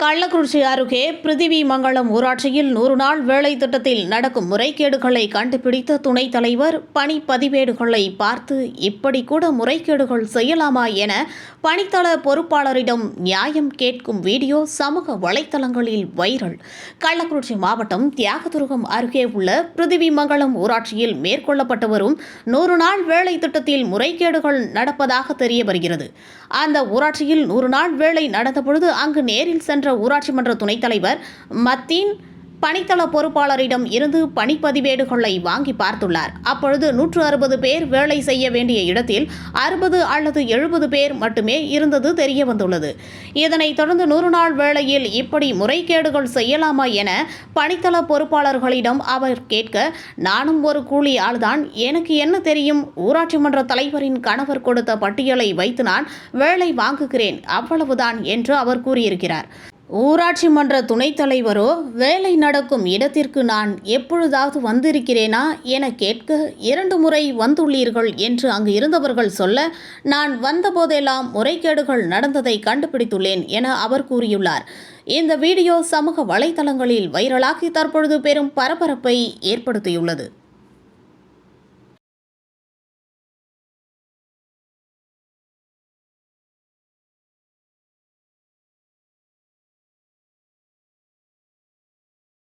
கள்ளக்குறிச்சி அருகே பிருத்திவிமங்கலம் ஊராட்சியில் 100 நாள் வேலை திட்டத்தில் நடக்கும் முறைகேடுகளை கண்டுபிடித்த துணைத் தலைவர் பணி பதிவேடுகளை பார்த்து இப்படி கூட முறைகேடுகள் செய்யலாமா என பணித்தள பொறுப்பாளரிடம் நியாயம் கேட்கும் வீடியோ சமூக வலைதளங்களில் வைரல். கள்ளக்குறிச்சி மாவட்டம் தியாகதுருகம் அருகே உள்ள பிருத்திவிமங்கலம் ஊராட்சியில் மேற்கொள்ளப்பட்டு வரும் 100 நாள் வேலை திட்டத்தில் முறைகேடுகள் நடப்பதாக தெரிய வருகிறது. அந்த ஊராட்சியில் 100 நாள் வேலை நடந்தபொழுது அங்கு நேரில் சென்ற ஊராட்சி மன்ற துணைத் தலைவர் மத்தீன் பணித்தள பொறுப்பாளரிடம் இருந்து பணிப்பதிவேடுகளை வாங்கி பார்த்துள்ளார். அப்பொழுது 160 பேர் வேலை செய்ய வேண்டிய இடத்தில் 60 அல்லது 70 பேர் மட்டுமே இருந்தது தெரிய வந்துள்ளது. இதனைத் தொடர்ந்து 100 நாள் வேளையில் இப்படி முறைகேடுகள் செய்யலாமா என பணித்தள பொறுப்பாளர்களிடம் அவர் கேட்க, நானும் ஒரு கூலி ஆள்தான், எனக்கு என்ன தெரியும், ஊராட்சி மன்ற தலைவரின் கணவர் கொடுத்த பட்டியலை வைத்து நான் வேலை வாங்குகிறேன், அவ்வளவுதான் என்று அவர் கூறியிருக்கிறார். ஊராட்சி மன்ற துணைத் தலைவரோ, வேலை நடக்கும் இடத்திற்கு நான் எப்பொழுதாவது வந்திருக்கிறேனா என கேட்க, 2 முறை வந்துள்ளீர்கள் என்று அங்கு இருந்தவர்கள் சொல்ல, நான் வந்தபோதெல்லாம் முறைகேடுகள் நடந்ததை கண்டுபிடித்துள்ளேன் என அவர் கூறியுள்ளார். இந்த வீடியோ சமூக வலைதளங்களில் வைரலாகி தற்பொழுது பெரும் பரபரப்பை ஏற்படுத்தியுள்ளது.